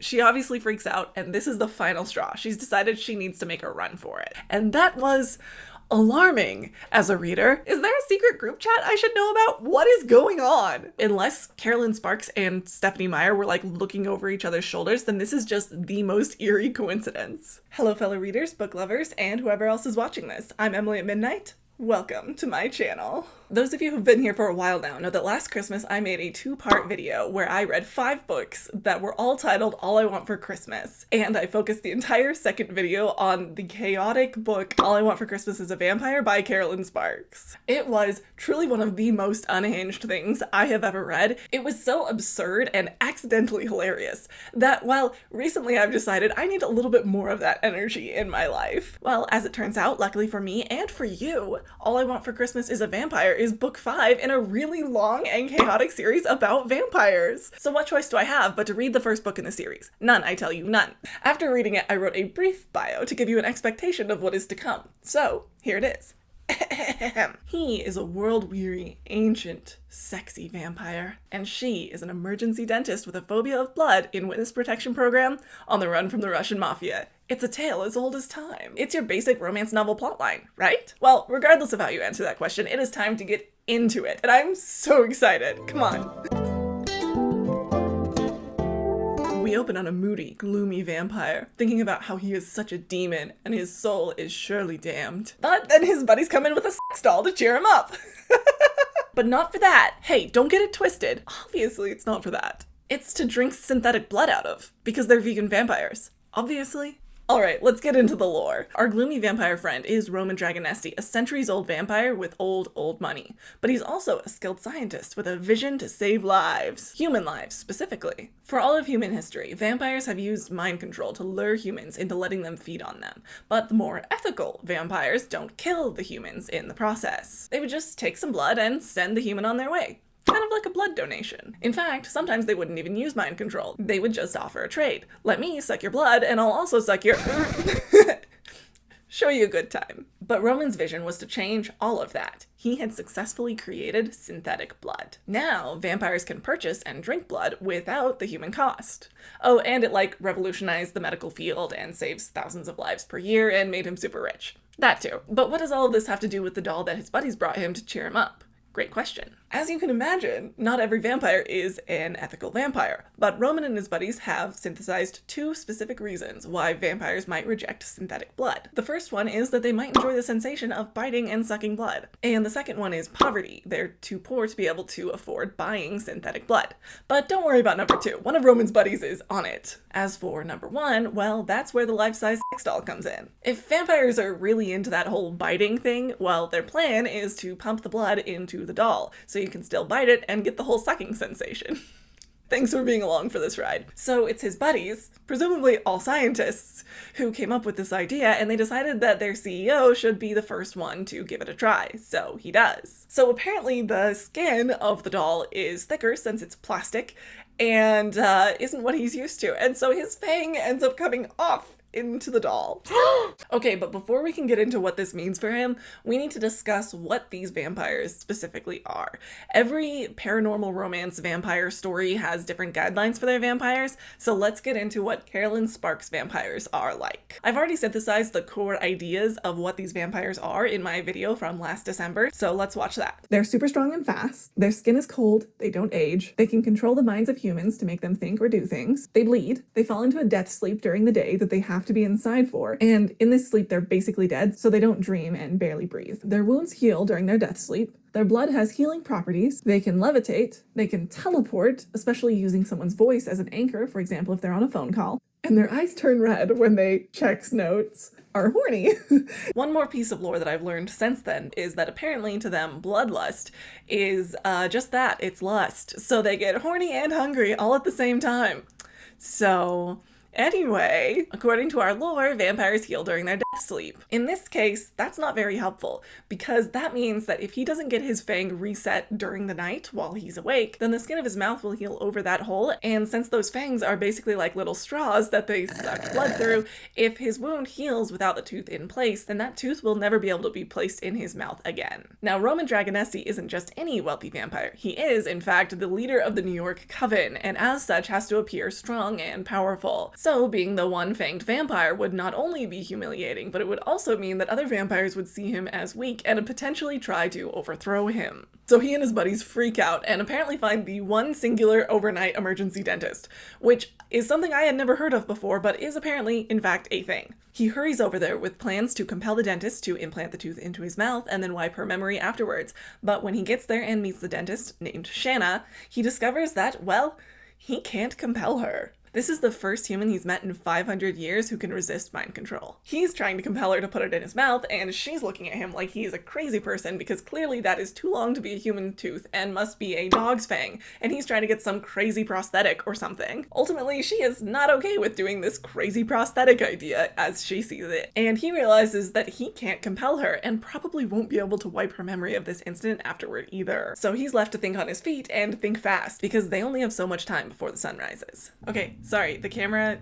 She obviously freaks out, and this is the final straw. She's decided she needs to make a run for it. And that was alarming as a reader. Is there a secret group chat I should know about? What is going on? Unless Kerrelyn Sparks and Stephanie Meyer were like looking over each other's shoulders, then this is just the most eerie coincidence. Hello fellow readers, book lovers, and whoever else is watching this. I'm Emily at Midnight. Welcome to my channel. Those of you who've been here for a while now know that last Christmas I made a 2-part video where I read 5 books that were all titled All I Want for Christmas, and I focused the entire second video on the chaotic book All I Want for Christmas is a Vampire by Kerrelyn Sparks. It was truly one of the most unhinged things I have ever read. It was so absurd and accidentally hilarious that while recently I've decided I need a little bit more of that energy in my life. Well, as it turns out, luckily for me and for you, All I Want for Christmas is a Vampire is book 5 in a really long and chaotic series about vampires. So what choice do I have but to read the first book in the series? None, I tell you, none. After reading it, I wrote a brief bio to give you an expectation of what is to come. So, here it is. He is a world-weary, ancient, sexy vampire, and she is an emergency dentist with a phobia of blood in witness protection program on the run from the Russian mafia. It's a tale as old as time. It's your basic romance novel plotline, right? Well, regardless of how you answer that question, it is time to get into it, and I'm so excited. Come on. We open on a moody, gloomy vampire, thinking about how he is such a demon and his soul is surely damned. But then his buddies come in with a sex doll to cheer him up. But not for that. Hey, don't get it twisted. Obviously, it's not for that. It's to drink synthetic blood out of, because they're vegan vampires. Obviously. Alright, let's get into the lore. Our gloomy vampire friend is Roman Dragonesti, a centuries-old vampire with old money. But he's also a skilled scientist with a vision to save lives. Human lives, specifically. For all of human history, vampires have used mind control to lure humans into letting them feed on them. But the more ethical vampires don't kill the humans in the process. They would just take some blood and send the human on their way. Kind of like a blood donation. In fact, sometimes they wouldn't even use mind control. They would just offer a trade. Let me suck your blood and I'll also suck your... Show you a good time. But Roman's vision was to change all of that. He had successfully created synthetic blood. Now, vampires can purchase and drink blood without the human cost. Oh, and it like revolutionized the medical field and saves thousands of lives per year and made him super rich. That too. But what does all of this have to do with the doll that his buddies brought him to cheer him up? Great question. As you can imagine, not every vampire is an ethical vampire, but Roman and his buddies have synthesized 2 specific reasons why vampires might reject synthetic blood. The first one is that they might enjoy the sensation of biting and sucking blood. And the second one is poverty. They're too poor to be able to afford buying synthetic blood. But don't worry about number 2. One of Roman's buddies is on it. As for number 1, well, that's where the life-size sex doll comes in. If vampires are really into that whole biting thing, well, their plan is to pump the blood into the doll, so you can still bite it and get the whole sucking sensation. Thanks for being along for this ride. So it's his buddies, presumably all scientists, who came up with this idea, and they decided that their CEO should be the first one to give it a try, so he does. So apparently the skin of the doll is thicker since it's plastic, and isn't what he's used to, and so his fang ends up coming off into the doll. Okay, but before we can get into what this means for him, we need to discuss what these vampires specifically are. Every paranormal romance vampire story has different guidelines for their vampires, so let's get into what Kerrelyn Sparks vampires are like. I've already synthesized the core ideas of what these vampires are in my video from last December, so let's watch that. They're super strong and fast, their skin is cold, they don't age, they can control the minds of humans to make them think or do things, they bleed, they fall into a death sleep during the day that they have to be inside for, and in this sleep they're basically dead, so they don't dream and barely breathe. Their wounds heal during their death sleep, their blood has healing properties, they can levitate, they can teleport, especially using someone's voice as an anchor, for example if they're on a phone call, and their eyes turn red when they check notes, are horny. One more piece of lore that I've learned since then is that apparently to them bloodlust is just that, it's lust, so they get horny and hungry all at the same time. So anyway, according to our lore, vampires heal during their death sleep. In this case, that's not very helpful, because that means that if he doesn't get his fang reset during the night while he's awake, then the skin of his mouth will heal over that hole, and since those fangs are basically like little straws that they suck blood through, if his wound heals without the tooth in place, then that tooth will never be able to be placed in his mouth again. Now, Roman Dragonesi isn't just any wealthy vampire. He is, in fact, the leader of the New York Coven, and as such has to appear strong and powerful. So being the one-fanged vampire would not only be humiliating, but it would also mean that other vampires would see him as weak and potentially try to overthrow him. So he and his buddies freak out and apparently find the one singular overnight emergency dentist, which is something I had never heard of before, but is apparently, in fact, a thing. He hurries over there with plans to compel the dentist to implant the tooth into his mouth and then wipe her memory afterwards. But when he gets there and meets the dentist, named Shanna, he discovers that, well, he can't compel her. This is the first human he's met in 500 years who can resist mind control. He's trying to compel her to put it in his mouth, and she's looking at him like he's a crazy person because clearly that is too long to be a human tooth and must be a dog's fang, and he's trying to get some crazy prosthetic or something. Ultimately, she is not okay with doing this crazy prosthetic idea as she sees it, and he realizes that he can't compel her and probably won't be able to wipe her memory of this incident afterward either. So he's left to think on his feet and think fast because they only have so much time before the sun rises. Okay, sorry, the camera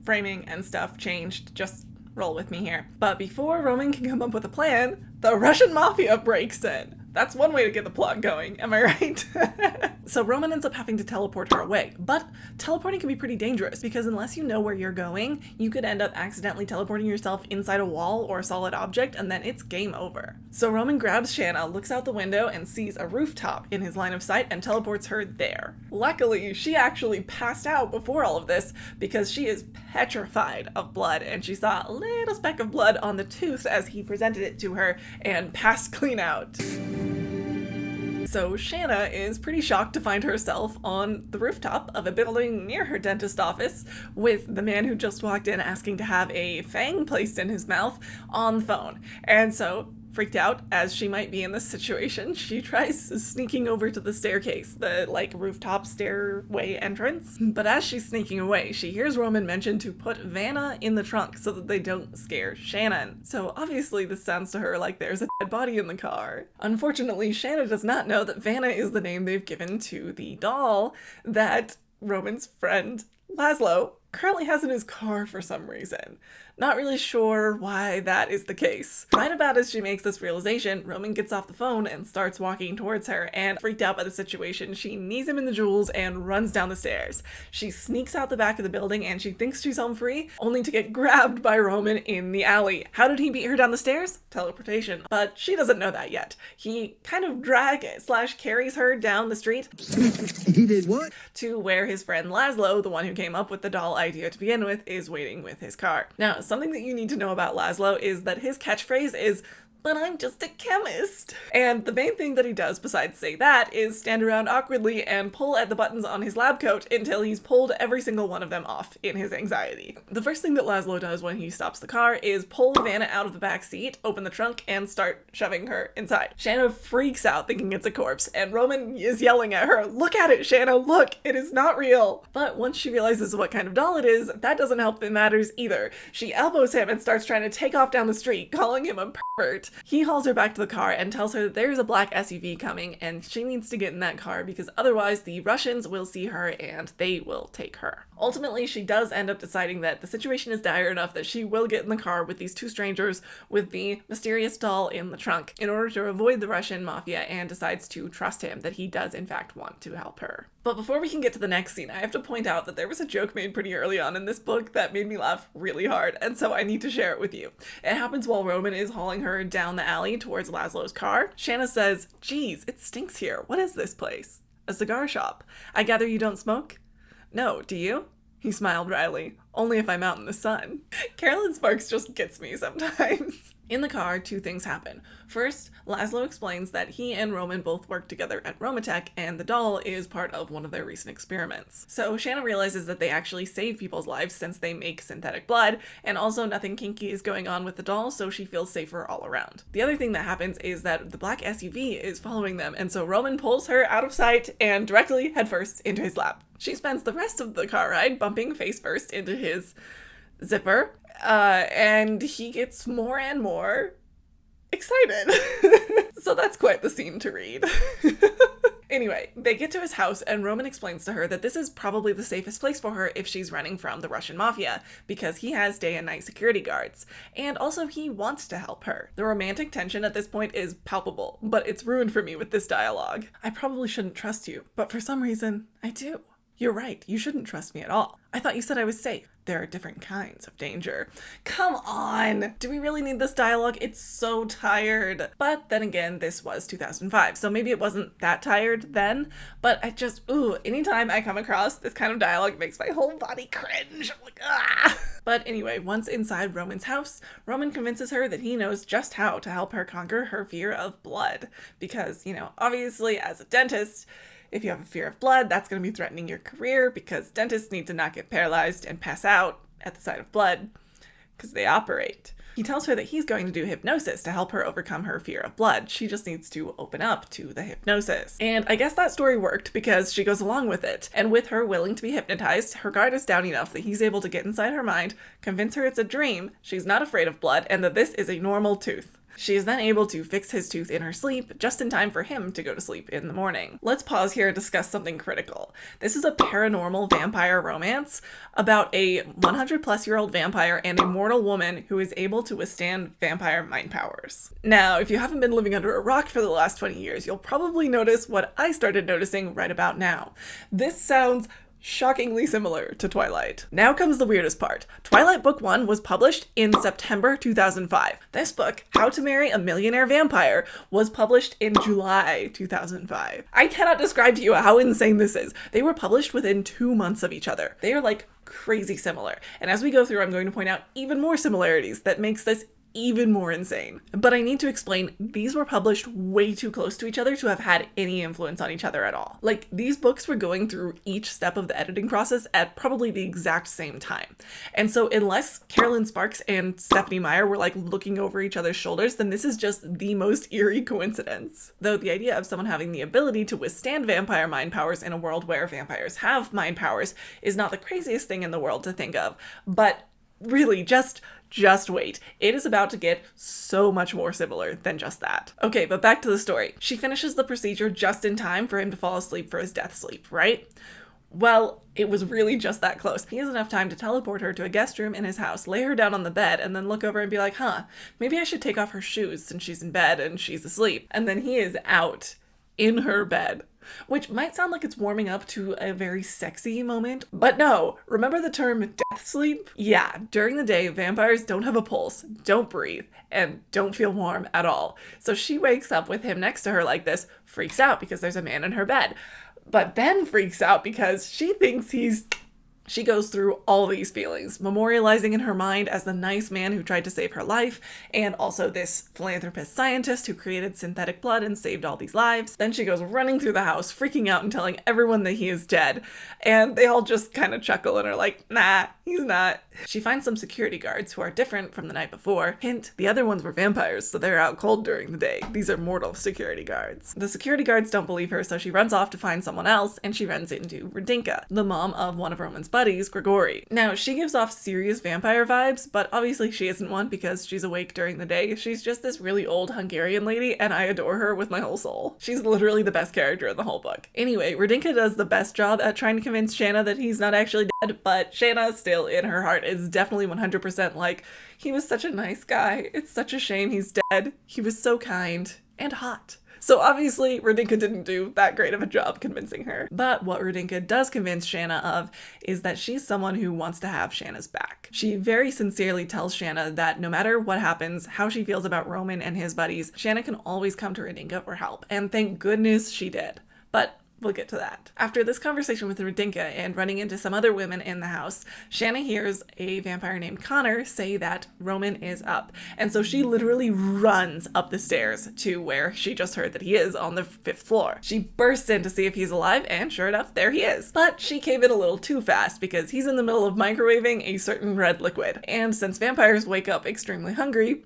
framing and stuff changed. Just roll with me here. But before Roman can come up with a plan, the Russian mafia breaks in. That's one way to get the plot going, am I right? So Roman ends up having to teleport her away, but teleporting can be pretty dangerous because unless you know where you're going, you could end up accidentally teleporting yourself inside a wall or a solid object and then it's game over. So Roman grabs Shanna, looks out the window and sees a rooftop in his line of sight and teleports her there. Luckily, she actually passed out before all of this because she is petrified of blood and she saw a little speck of blood on the tooth as he presented it to her and passed clean out. So Shanna is pretty shocked to find herself on the rooftop of a building near her dentist office with the man who just walked in asking to have a fang placed in his mouth on the phone. And so, freaked out as she might be in this situation, she tries sneaking over to the staircase, the rooftop stairway entrance. But as she's sneaking away, she hears Roman mention to put Vanna in the trunk so that they don't scare Shannon. So obviously this sounds to her like there's a dead body in the car. Unfortunately, Shanna does not know that Vanna is the name they've given to the doll that Roman's friend Laszlo currently has in his car for some reason. Not really sure why that is the case. Right about as she makes this realization, Roman gets off the phone and starts walking towards her, and freaked out by the situation, she knees him in the jewels and runs down the stairs. She sneaks out the back of the building and she thinks she's home free, only to get grabbed by Roman in the alley. How did he beat her down the stairs? Teleportation. But she doesn't know that yet. He kind of carries her down the street. He did what? To where his friend Laszlo, the one who came up with the doll idea to begin with, is waiting with his car. Now, something that you need to know about Laszlo is that his catchphrase is, "But I'm just a chemist." And the main thing that he does besides say that is stand around awkwardly and pull at the buttons on his lab coat until he's pulled every single one of them off in his anxiety. The first thing that Laszlo does when he stops the car is pull Vanna out of the back seat, open the trunk, and start shoving her inside. Shanna freaks out thinking it's a corpse, and Roman is yelling at her, "Look at it, Shanna, look, it is not real." But once she realizes what kind of doll it is, that doesn't help in matters either. She elbows him and starts trying to take off down the street, calling him a pervert. He hauls her back to the car and tells her that there's a black SUV coming and she needs to get in that car because otherwise the Russians will see her and they will take her. Ultimately, she does end up deciding that the situation is dire enough that she will get in the car with these two strangers with the mysterious doll in the trunk in order to avoid the Russian mafia, and decides to trust him that he does in fact want to help her. But before we can get to the next scene, I have to point out that there was a joke made pretty early on in this book that made me laugh really hard, and so I need to share it with you. It happens while Roman is hauling her down the alley towards Laszlo's car. Shanna says, "Geez, it stinks here. What is this place?" "A cigar shop. I gather you don't smoke?" "No, do you?" He smiled wryly. "Only if I'm out in the sun." Kerrelyn Sparks just gets me sometimes. In the car, two things happen. First, Laszlo explains that he and Roman both work together at Romatech, and the doll is part of one of their recent experiments. So Shanna realizes that they actually save people's lives since they make synthetic blood, and also nothing kinky is going on with the doll, so she feels safer all around. The other thing that happens is that the black SUV is following them, and so Roman pulls her out of sight and directly headfirst into his lap. She spends the rest of the car ride bumping face first into his zipper, and he gets more and more excited. So that's quite the scene to read. Anyway, they get to his house and Roman explains to her that this is probably the safest place for her if she's running from the Russian mafia, because he has day and night security guards. And also he wants to help her. The romantic tension at this point is palpable, but it's ruined for me with this dialogue. I probably shouldn't trust you, but for some reason, I do. You're right, you shouldn't trust me at all. I thought you said I was safe. There are different kinds of danger. Come on! Do we really need this dialogue? It's so tired. But then again, this was 2005, so maybe it wasn't that tired then, but I just, anytime I come across this kind of dialogue, it makes my whole body cringe. I'm like, ah! But anyway, once inside Roman's house, Roman convinces her that he knows just how to help her conquer her fear of blood. Because, obviously as a dentist, if you have a fear of blood, that's going to be threatening your career because dentists need to not get paralyzed and pass out at the sight of blood because they operate. He tells her that he's going to do hypnosis to help her overcome her fear of blood. She just needs to open up to the hypnosis. And I guess that story worked because she goes along with it. And with her willing to be hypnotized, her guard is down enough that he's able to get inside her mind, convince her it's a dream, she's not afraid of blood, and that this is a normal tooth. She is then able to fix his tooth in her sleep, just in time for him to go to sleep in the morning. Let's pause here and discuss something critical. This is a paranormal vampire romance about a 100-plus-year-old vampire and a mortal woman who is able to withstand vampire mind powers. Now, if you haven't been living under a rock for the last 20 years, you'll probably notice what I started noticing right about now. This sounds shockingly similar to Twilight. Now comes the weirdest part. Twilight Book 1 was published in September 2005. This book, How to Marry a Millionaire Vampire, was published in July 2005. I cannot describe to you how insane this is. They were published within 2 months of each other. They are like crazy similar. And as we go through, I'm going to point out even more similarities that makes this even more insane. But I need to explain, these were published way too close to each other to have had any influence on each other at all. Like, these books were going through each step of the editing process at probably the exact same time. And so unless Kerrelyn Sparks and Stephenie Meyer were like looking over each other's shoulders, then this is just the most eerie coincidence. Though the idea of someone having the ability to withstand vampire mind powers in a world where vampires have mind powers is not the craziest thing in the world to think of, but really, just wait. It is about to get so much more similar than just that. Okay, but back to the story. She finishes the procedure just in time for him to fall asleep for his death sleep, right? Well, it was really just that close. He has enough time to teleport her to a guest room in his house, lay her down on the bed, and then look over and be like, maybe I should take off her shoes since she's in bed and she's asleep. And then he is out in her bed. Which might sound like it's warming up to a very sexy moment, but no, remember the term death sleep? Yeah, during the day, vampires don't have a pulse, don't breathe, and don't feel warm at all. So she wakes up with him next to her like this, freaks out because there's a man in her bed, but then freaks out because she thinks She goes through all these feelings, memorializing in her mind as the nice man who tried to save her life, and also this philanthropist scientist who created synthetic blood and saved all these lives. Then she goes running through the house, freaking out and telling everyone that he is dead, and they all just kind of chuckle and are like, nah, he's not. She finds some security guards who are different from the night before. Hint, the other ones were vampires, so they're out cold during the day. These are mortal security guards. The security guards don't believe her, so she runs off to find someone else, and she runs into Radinka, the mom of one of Roman's buddies, Grigori. Now, she gives off serious vampire vibes, but obviously she isn't one because she's awake during the day. She's just this really old Hungarian lady, and I adore her with my whole soul. She's literally the best character in the whole book. Anyway, Radinka does the best job at trying to convince Shanna that he's not actually dead, but Shanna still in her heart is definitely 100% like, he was such a nice guy. It's such a shame he's dead. He was so kind and hot. So obviously, Radinka didn't do that great of a job convincing her. But what Radinka does convince Shanna of is that she's someone who wants to have Shanna's back. She very sincerely tells Shanna that no matter what happens, how she feels about Roman and his buddies, Shanna can always come to Radinka for help. And thank goodness she did. But we'll get to that. After this conversation with Radinka and running into some other women in the house, Shanna hears a vampire named Connor say that Roman is up. And so she literally runs up the stairs to where she just heard that he is on the 5th floor. She bursts in to see if he's alive, and sure enough, there he is. But she came in a little too fast because he's in the middle of microwaving a certain red liquid. And since vampires wake up extremely hungry,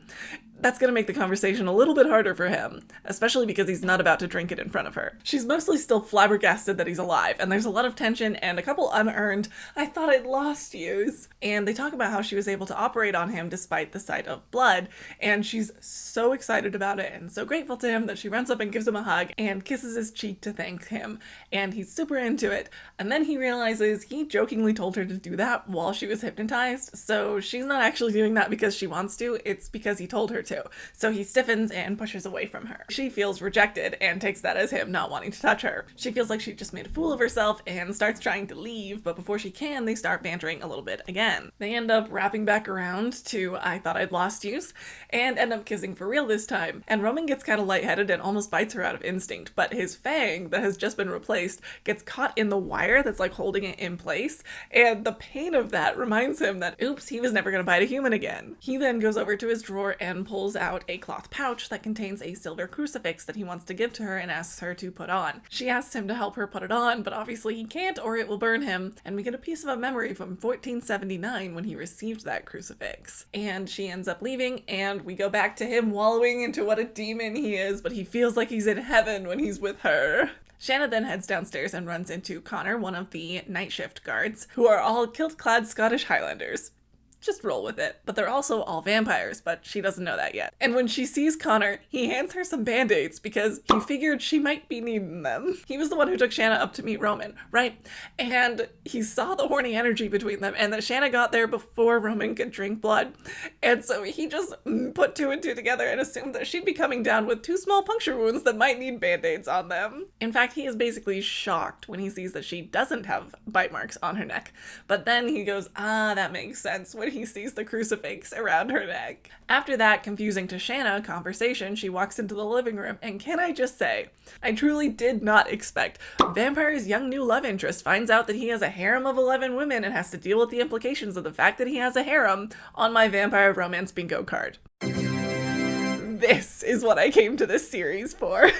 That's gonna make the conversation a little bit harder for him, especially because he's not about to drink it in front of her. She's mostly still flabbergasted that he's alive, and there's a lot of tension and a couple unearned "I thought I'd lost yous." And they talk about how she was able to operate on him despite the sight of blood, and she's so excited about it and so grateful to him that she runs up and gives him a hug and kisses his cheek to thank him, and he's super into it. And then he realizes he jokingly told her to do that while she was hypnotized, so she's not actually doing that because she wants to, it's because he told her to. So he stiffens and pushes away from her. She feels rejected and takes that as him not wanting to touch her. She feels like she just made a fool of herself and starts trying to leave, but before she can, they start bantering a little bit again. They end up wrapping back around to "I thought I'd lost yous" and end up kissing for real this time. And Roman gets kind of lightheaded and almost bites her out of instinct, but his fang that has just been replaced gets caught in the wire that's like holding it in place, and the pain of that reminds him that oops, he was never gonna bite a human again. He then goes over to his drawer and pulls out a cloth pouch that contains a silver crucifix that he wants to give to her and asks her to put on. She asks him to help her put it on, but obviously he can't or it will burn him, and we get a piece of a memory from 1479 when he received that crucifix. And she ends up leaving, and we go back to him wallowing into what a demon he is, but he feels like he's in heaven when he's with her. Shanna then heads downstairs and runs into Connor, one of the night shift guards, who are all kilt-clad Scottish Highlanders. Just roll with it. But they're also all vampires, but she doesn't know that yet. And when she sees Connor, he hands her some band-aids because he figured she might be needing them. He was the one who took Shanna up to meet Roman, right? And he saw the horny energy between them and that Shanna got there before Roman could drink blood. And so he just put two and two together and assumed that she'd be coming down with two small puncture wounds that might need band-aids on them. In fact, he is basically shocked when he sees that she doesn't have bite marks on her neck. But then he goes, that makes sense, when he sees the crucifix around her neck. After that confusing to Shanna conversation, she walks into the living room, and can I just say, I truly did not expect Vampire's young new love interest finds out that he has a harem of 11 women and has to deal with the implications of the fact that he has a harem on my vampire romance bingo card. This is what I came to this series for.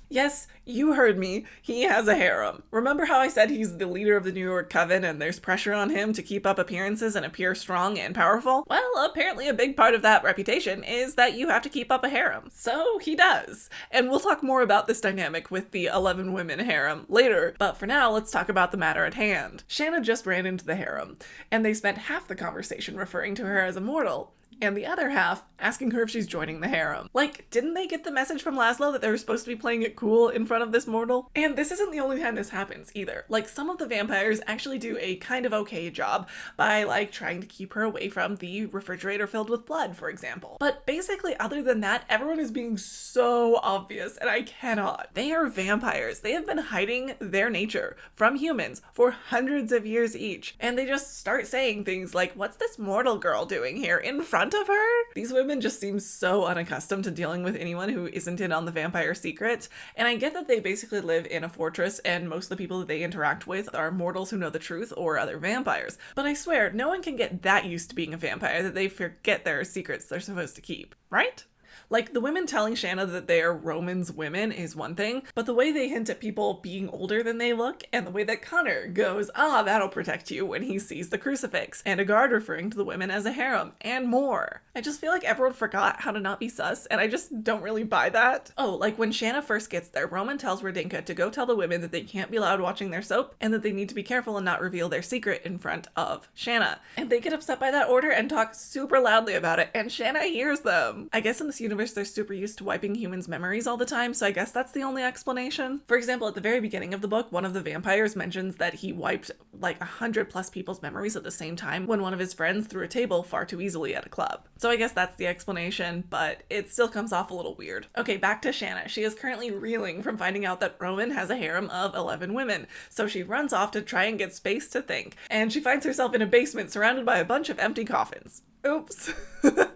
Yes, you heard me. He has a harem. Remember how I said he's the leader of the New York Coven and there's pressure on him to keep up appearances and appear strong and powerful? Well, apparently a big part of that reputation is that you have to keep up a harem. So he does. And we'll talk more about this dynamic with the 11 women harem later, but for now, let's talk about the matter at hand. Shanna just ran into the harem, and they spent half the conversation referring to her as a mortal, and the other half asking her if she's joining the harem. Like, didn't they get the message from Laszlo that they were supposed to be playing it cool in front of this mortal? And this isn't the only time this happens either. Like, some of the vampires actually do a kind of okay job by, like, trying to keep her away from the refrigerator filled with blood, for example. But basically, other than that, everyone is being so obvious, and I cannot. They are vampires. They have been hiding their nature from humans for hundreds of years each, and they just start saying things like, what's this mortal girl doing here in front of her? These women just seem so unaccustomed to dealing with anyone who isn't in on the vampire secret, and I get that they basically live in a fortress and most of the people that they interact with are mortals who know the truth or other vampires, but I swear no one can get that used to being a vampire that they forget there are secrets they're supposed to keep, right? Like, the women telling Shanna that they are Roman's women is one thing, but the way they hint at people being older than they look, and the way that Connor goes, that'll protect you when he sees the crucifix, and a guard referring to the women as a harem, and more. I just feel like everyone forgot how to not be sus, and I just don't really buy that. Oh, like when Shanna first gets there, Roman tells Radinka to go tell the women that they can't be loud watching their soap, and that they need to be careful and not reveal their secret in front of Shanna. And they get upset by that order and talk super loudly about it, and Shanna hears them. I guess in this universe they're super used to wiping humans' memories all the time, so I guess that's the only explanation. For example, at the very beginning of the book, one of the vampires mentions that he wiped like 100+ people's memories at the same time when one of his friends threw a table far too easily at a club. So I guess that's the explanation, but it still comes off a little weird. Okay, back to Shanna. She is currently reeling from finding out that Roman has a harem of 11 women, so she runs off to try and get space to think, and she finds herself in a basement surrounded by a bunch of empty coffins. Oops.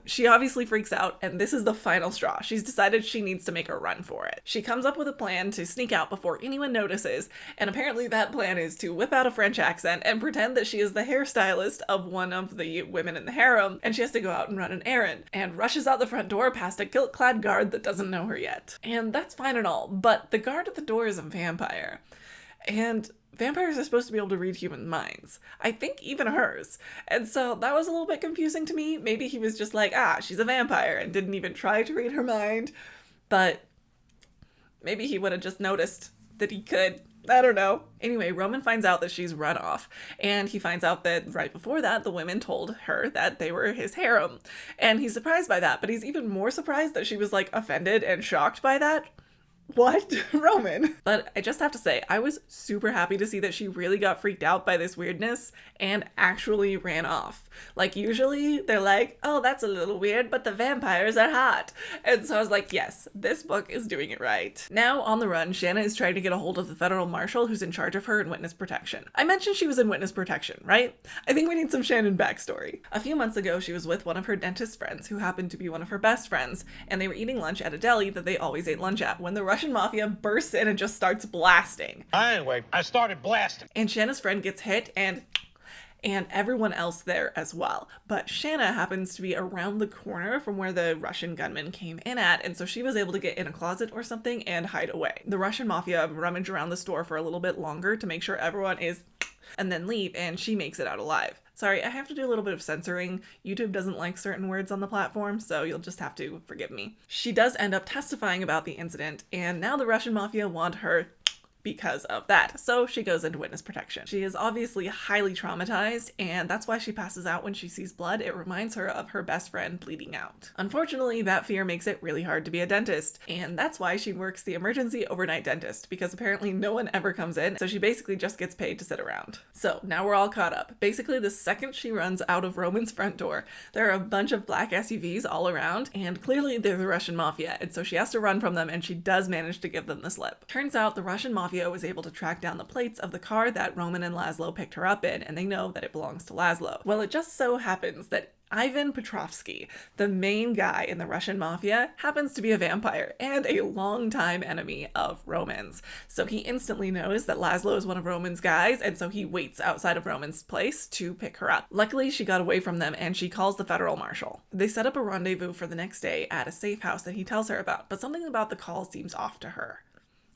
She obviously freaks out, and this is the final straw. She's decided she needs to make a run for it. She comes up with a plan to sneak out before anyone notices, and apparently that plan is to whip out a French accent and pretend that she is the hairstylist of one of the women in the harem, and she has to go out and run an errand, and rushes out the front door past a kilt-clad guard that doesn't know her yet. And that's fine and all, but the guard at the door is a vampire. And vampires are supposed to be able to read human minds. I think even hers. And so that was a little bit confusing to me. Maybe he was just like, she's a vampire and didn't even try to read her mind. But maybe he would have just noticed that he could. I don't know. Anyway, Roman finds out that she's run off, and he finds out that right before that, the women told her that they were his harem. And he's surprised by that, but he's even more surprised that she was like offended and shocked by that. What? Roman? But I just have to say, I was super happy to see that she really got freaked out by this weirdness and actually ran off. Like, usually they're like, oh, that's a little weird, but the vampires are hot. And so I was like, yes, this book is doing it right. Now, on the run, Shanna is trying to get a hold of the federal marshal who's in charge of her in witness protection. I mentioned she was in witness protection, right? I think we need some Shannon backstory. A few months ago, she was with one of her dentist friends who happened to be one of her best friends, and they were eating lunch at a deli that they always ate lunch at when the Russian mafia bursts in and just starts blasting. Anyway, I started blasting. And Shanna's friend gets hit and everyone else there as well. But Shanna happens to be around the corner from where the Russian gunman came in at, and so she was able to get in a closet or something and hide away. The Russian mafia rummage around the store for a little bit longer to make sure everyone is and then leave, and she makes it out alive. Sorry, I have to do a little bit of censoring. YouTube doesn't like certain words on the platform, so you'll just have to forgive me. She does end up testifying about the incident, and now the Russian mafia want her because of that. So she goes into witness protection. She is obviously highly traumatized, and that's why she passes out when she sees blood. It reminds her of her best friend bleeding out. Unfortunately, that fear makes it really hard to be a dentist, and that's why she works the emergency overnight dentist, because apparently no one ever comes in, so she basically just gets paid to sit around. So now we're all caught up. Basically, the second she runs out of Roman's front door, there are a bunch of black SUVs all around, and clearly they're the Russian mafia, and so she has to run from them, and she does manage to give them the slip. Turns out the Russian mafia was able to track down the plates of the car that Roman and Laszlo picked her up in, and they know that it belongs to Laszlo. Well, it just so happens that Ivan Petrovsky, the main guy in the Russian mafia, happens to be a vampire and a longtime enemy of Roman's. So he instantly knows that Laszlo is one of Roman's guys, and so he waits outside of Roman's place to pick her up. Luckily, she got away from them, and she calls the federal marshal. They set up a rendezvous for the next day at a safe house that he tells her about, but something about the call seems off to her.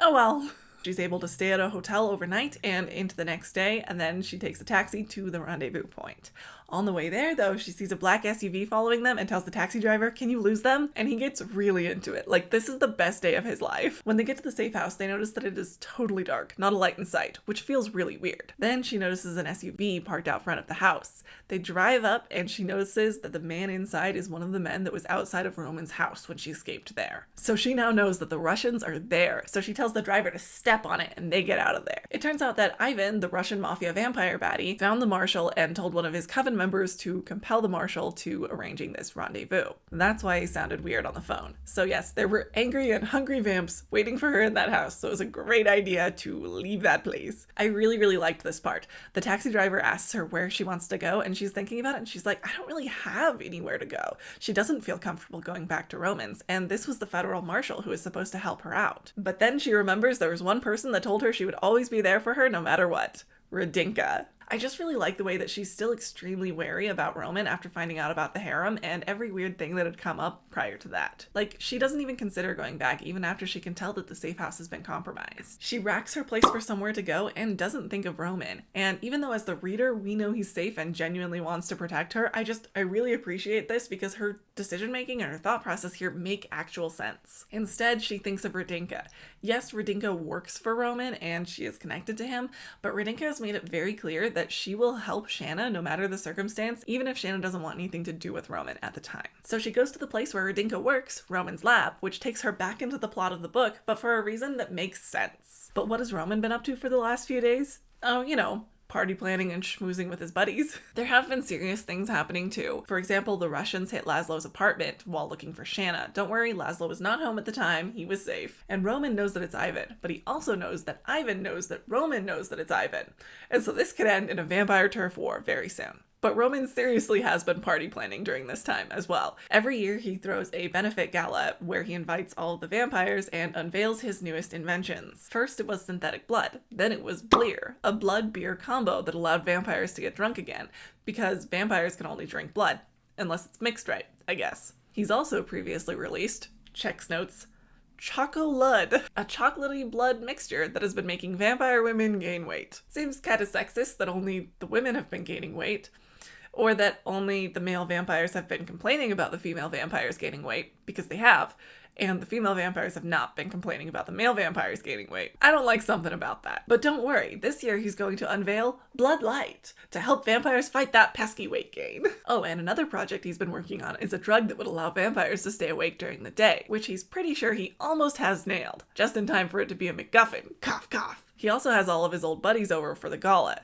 Oh well. She's able to stay at a hotel overnight and into the next day, and then she takes a taxi to the rendezvous point. On the way there, though, she sees a black SUV following them and tells the taxi driver, "Can you lose them?" And he gets really into it. Like, this is the best day of his life. When they get to the safe house, they notice that it is totally dark, not a light in sight, which feels really weird. Then she notices an SUV parked out front of the house. They drive up, and she notices that the man inside is one of the men that was outside of Roman's house when she escaped there. So she now knows that the Russians are there, so she tells the driver to step on it, and they get out of there. It turns out that Ivan, the Russian mafia vampire baddie, found the marshal and told one of his coven members to compel the marshal to arranging this rendezvous. That's why he sounded weird on the phone. So yes, there were angry and hungry vamps waiting for her in that house, so it was a great idea to leave that place. I really, really liked this part. The taxi driver asks her where she wants to go, and she's thinking about it, and she's like, I don't really have anywhere to go. She doesn't feel comfortable going back to Roman's, and this was the federal marshal who was supposed to help her out. But then she remembers there was one person that told her she would always be there for her no matter what. Radinka. I just really like the way that she's still extremely wary about Roman after finding out about the harem and every weird thing that had come up prior to that. Like, she doesn't even consider going back even after she can tell that the safe house has been compromised. She racks her place for somewhere to go and doesn't think of Roman. And even though as the reader we know he's safe and genuinely wants to protect her, I really appreciate this because her decision making and her thought process here make actual sense. Instead, she thinks of Radinka. Yes, Radinka works for Roman and she is connected to him, but Radinka has made it very clear that she will help Shanna no matter the circumstance, even if Shanna doesn't want anything to do with Roman at the time. So she goes to the place where Radinka works, Roman's lab, which takes her back into the plot of the book, but for a reason that makes sense. But what has Roman been up to for the last few days? Oh, you know, party planning and schmoozing with his buddies. There have been serious things happening too. For example, the Russians hit Laszlo's apartment while looking for Shanna. Don't worry, Laszlo was not home at the time, he was safe. And Roman knows that it's Ivan, but he also knows that Ivan knows that Roman knows that it's Ivan. And so this could end in a vampire turf war very soon. But Roman seriously has been party planning during this time as well. Every year he throws a benefit gala where he invites all of the vampires and unveils his newest inventions. First it was synthetic blood, then it was Bleer, a blood-beer combo that allowed vampires to get drunk again, because vampires can only drink blood, unless it's mixed right, I guess. He's also previously released, checks notes, Chocolud, a chocolatey blood mixture that has been making vampire women gain weight. Seems kind of sexist that only the women have been gaining weight, or that only the male vampires have been complaining about the female vampires gaining weight, because they have, and the female vampires have not been complaining about the male vampires gaining weight. I don't like something about that. But don't worry, this year he's going to unveil Blood Light to help vampires fight that pesky weight gain. Oh, and another project he's been working on is a drug that would allow vampires to stay awake during the day, which he's pretty sure he almost has nailed, just in time for it to be a MacGuffin. Cough, cough. He also has all of his old buddies over for the gala.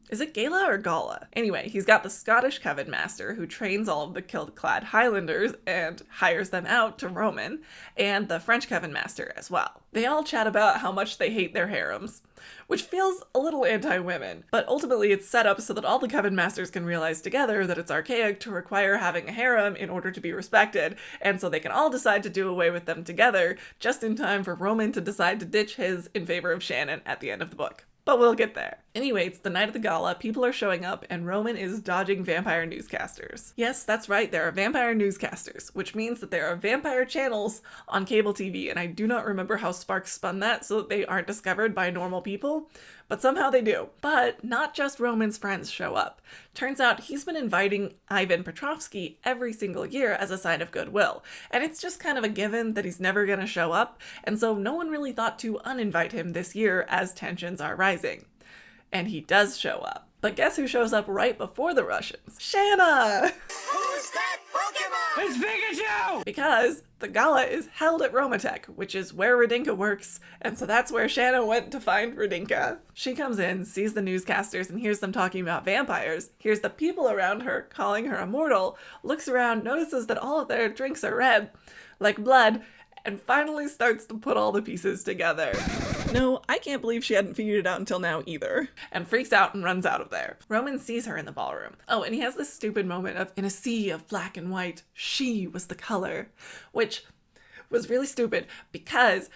Is it gala or gala? Anyway, he's got the Scottish Coven Master who trains all of the kilt-clad Highlanders and hires them out to Roman, and the French Coven Master as well. They all chat about how much they hate their harems, which feels a little anti-women, but ultimately it's set up so that all the Coven Masters can realize together that it's archaic to require having a harem in order to be respected, and so they can all decide to do away with them together, just in time for Roman to decide to ditch his in favor of Shannon at the end of the book. But we'll get there. Anyway, it's the night of the gala, people are showing up, and Roman is dodging vampire newscasters. Yes, that's right, there are vampire newscasters, which means that there are vampire channels on cable TV, and I do not remember how Sparks spun that so that they aren't discovered by normal people, but somehow they do. But not just Roman's friends show up. Turns out he's been inviting Ivan Petrovsky every single year as a sign of goodwill, and it's just kind of a given that he's never gonna show up, and so no one really thought to uninvite him this year as tensions are rising. And he does show up. But guess who shows up right before the Russians? Shanna! Who's that Pokemon? It's Pikachu! Because the gala is held at Romatech, which is where Radinka works, and so that's where Shanna went to find Radinka. She comes in, sees the newscasters, and hears them talking about vampires, hears the people around her calling her immortal, looks around, notices that all of their drinks are red, like blood, and finally starts to put all the pieces together. No, I can't believe she hadn't figured it out until now either. And freaks out and runs out of there. Roman sees her in the ballroom. Oh, and he has this stupid moment of, in a sea of black and white, she was the color. Which was really stupid because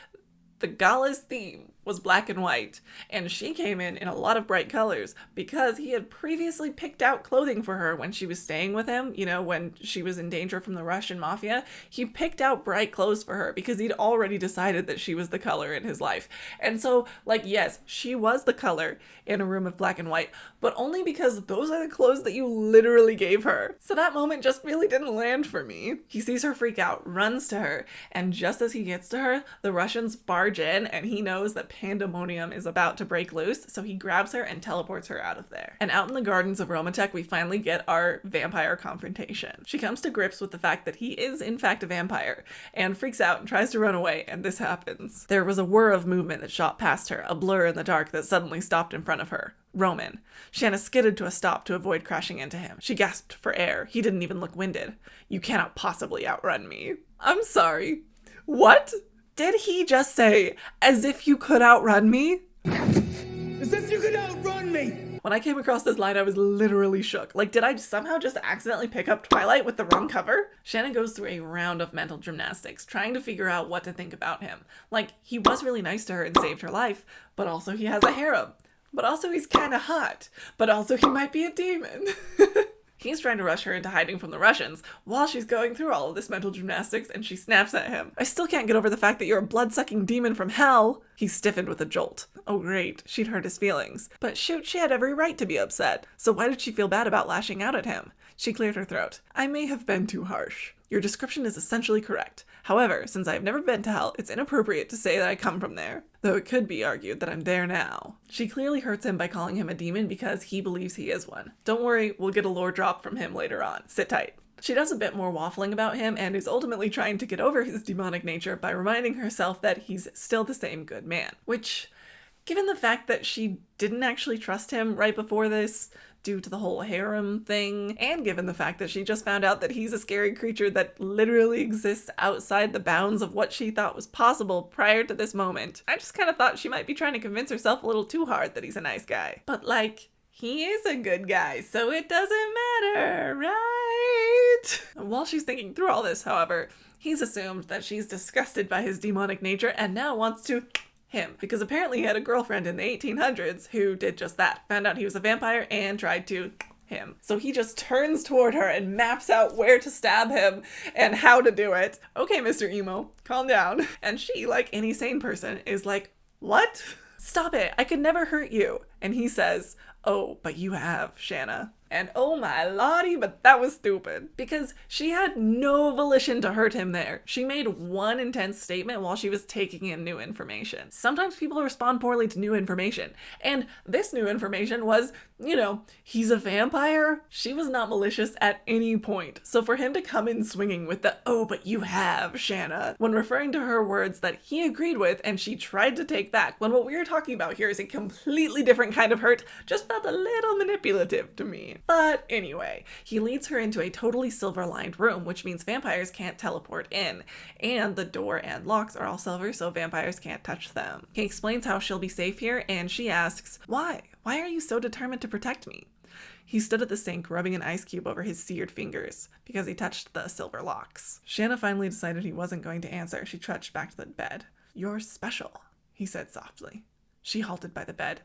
the gala's theme was black and white, and she came in a lot of bright colors because he had previously picked out clothing for her when she was staying with him, you know, when she was in danger from the Russian mafia. He picked out bright clothes for her because he'd already decided that she was the color in his life. And so, like, yes, she was the color in a room of black and white, but only because those are the clothes that you literally gave her. So that moment just really didn't land for me. He sees her freak out, runs to her, and just as he gets to her, the Russians barge in, and he knows that pandemonium is about to break loose, so he grabs her and teleports her out of there. And out in the gardens of Romatech, we finally get our vampire confrontation. She comes to grips with the fact that he is in fact a vampire, and freaks out and tries to run away, and this happens. There was a whir of movement that shot past her, a blur in the dark that suddenly stopped in front of her. Roman. Shanna skidded to a stop to avoid crashing into him. She gasped for air. He didn't even look winded. You cannot possibly outrun me. I'm sorry. What? Did he just say, as if you could outrun me? As if you could outrun me! When I came across this line, I was literally shook. Like, did I somehow just accidentally pick up Twilight with the wrong cover? Shanna goes through a round of mental gymnastics, trying to figure out what to think about him. Like, he was really nice to her and saved her life, but also he has a harem. But also he's kind of hot. But also he might be a demon. He's trying to rush her into hiding from the Russians while she's going through all of this mental gymnastics, and she snaps at him. I still can't get over the fact that you're a blood-sucking demon from hell. He stiffened with a jolt. Oh great, she'd hurt his feelings. But shoot, she had every right to be upset. So why did she feel bad about lashing out at him? She cleared her throat. I may have been too harsh. Your description is essentially correct. However, since I have never been to hell, it's inappropriate to say that I come from there. Though it could be argued that I'm there now. She clearly hurts him by calling him a demon because he believes he is one. Don't worry, we'll get a lore drop from him later on. Sit tight. She does a bit more waffling about him and is ultimately trying to get over his demonic nature by reminding herself that he's still the same good man. Which, given the fact that she didn't actually trust him right before this, due to the whole harem thing, and given the fact that she just found out that he's a scary creature that literally exists outside the bounds of what she thought was possible prior to this moment, I just kind of thought she might be trying to convince herself a little too hard that he's a nice guy. But like, he is a good guy, so it doesn't matter, right? While she's thinking through all this, however, he's assumed that she's disgusted by his demonic nature and now wants to him, because apparently he had a girlfriend in the 1800s who did just that. Found out he was a vampire and tried to him. So he just turns toward her and maps out where to stab him and how to do it. Okay, Mr. Emo, calm down. And she, like any sane person, is like, what? Stop it, I could never hurt you. And he says, oh, but you have, Shanna. And oh my lottie, but that was stupid. Because she had no volition to hurt him there. She made one intense statement while she was taking in new information. Sometimes people respond poorly to new information. And this new information was, he's a vampire. She was not malicious at any point. So for him to come in swinging with the, oh, but you have, Shanna, when referring to her words that he agreed with and she tried to take back, when what we are talking about here is a completely different kind of hurt, just felt a little manipulative to me. But anyway, he leads her into a totally silver-lined room, which means vampires can't teleport in, and the door and locks are all silver, so vampires can't touch them. He explains how she'll be safe here, and she asks, why? Why are you so determined to protect me? He stood at the sink, rubbing an ice cube over his seared fingers, because he touched the silver locks. Shanna finally decided he wasn't going to answer. She trudged back to the bed. You're special, he said softly. She halted by the bed.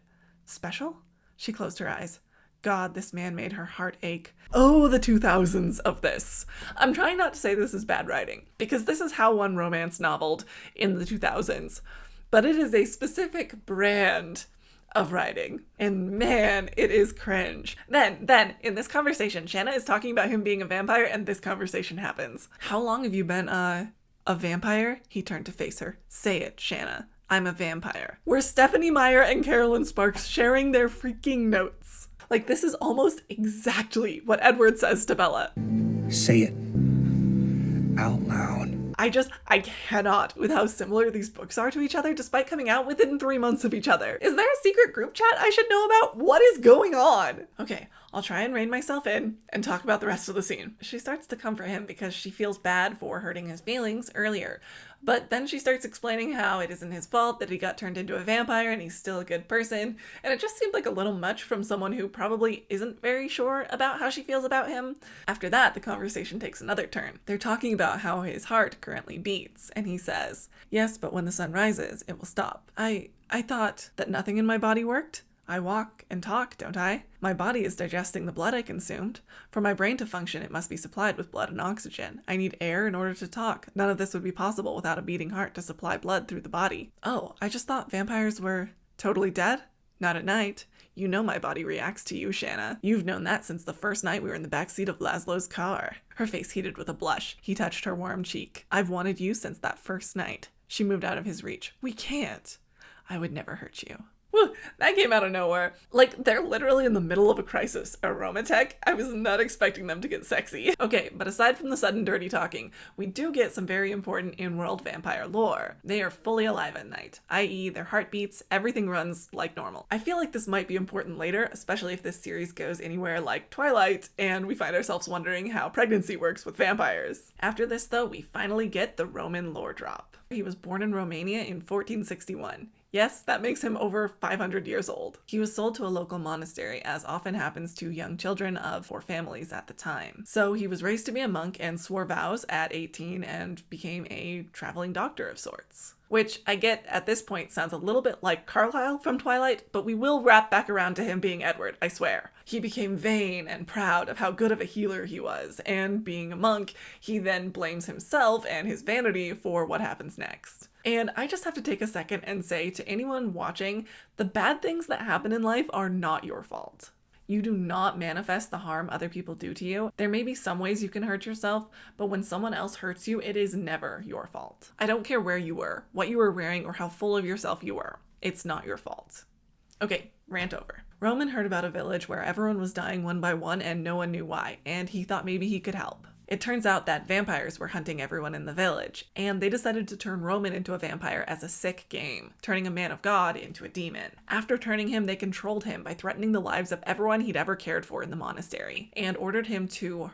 Special? She closed her eyes. God, this man made her heart ache. Oh, the 2000s of this. I'm trying not to say this is bad writing, because this is how one romance noveled in the 2000s. But it is a specific brand of writing. And man, it is cringe. Then, in this conversation, Shanna is talking about him being a vampire, and this conversation happens. How long have you been, a vampire? He turned to face her. Say it, Shanna. I'm a vampire. We're Stephenie Meyer and Kerrelyn Sparks sharing their freaking notes. Like, this is almost exactly what Edward says to Bella. Say it out loud. I cannot with how similar these books are to each other despite coming out within 3 months of each other. Is there a secret group chat I should know about? What is going on? Okay, I'll try and rein myself in and talk about the rest of the scene. She starts to comfort him because she feels bad for hurting his feelings earlier. But then she starts explaining how it isn't his fault that he got turned into a vampire and he's still a good person. And it just seemed like a little much from someone who probably isn't very sure about how she feels about him. After that, the conversation takes another turn. They're talking about how his heart currently beats. And he says, yes, but when the sun rises, it will stop. I thought that nothing in my body worked. I walk and talk, don't I? My body is digesting the blood I consumed. For my brain to function, it must be supplied with blood and oxygen. I need air in order to talk. None of this would be possible without a beating heart to supply blood through the body. Oh, I just thought vampires were totally dead? Not at night. You know my body reacts to you, Shanna. You've known that since the first night we were in the backseat of Laszlo's car. Her face heated with a blush. He touched her warm cheek. I've wanted you since that first night. She moved out of his reach. We can't. I would never hurt you. Woo, that came out of nowhere. Like, they're literally in the middle of a crisis. Aromatech? I was not expecting them to get sexy. Okay, but aside from the sudden dirty talking, we do get some very important in-world vampire lore. They are fully alive at night, i.e. their heartbeats, everything runs like normal. I feel like this might be important later, especially if this series goes anywhere like Twilight, and we find ourselves wondering how pregnancy works with vampires. After this, though, we finally get the Roman lore drop. He was born in Romania in 1461. Yes, that makes him over 500 years old. He was sold to a local monastery, as often happens to young children of poor families at the time. So he was raised to be a monk and swore vows at 18 and became a traveling doctor of sorts. Which I get at this point sounds a little bit like Carlisle from Twilight, but we will wrap back around to him being Edward, I swear. He became vain and proud of how good of a healer he was, and being a monk, he then blames himself and his vanity for what happens next. And I just have to take a second and say to anyone watching, the bad things that happen in life are not your fault. You do not manifest the harm other people do to you. There may be some ways you can hurt yourself, but when someone else hurts you, it is never your fault. I don't care where you were, what you were wearing, or how full of yourself you were. It's not your fault. Okay, rant over. Roman heard about a village where everyone was dying one by one and no one knew why, and he thought maybe he could help. It turns out that vampires were hunting everyone in the village, and they decided to turn Roman into a vampire as a sick game, turning a man of God into a demon. After turning him, they controlled him by threatening the lives of everyone he'd ever cared for in the monastery, and ordered him to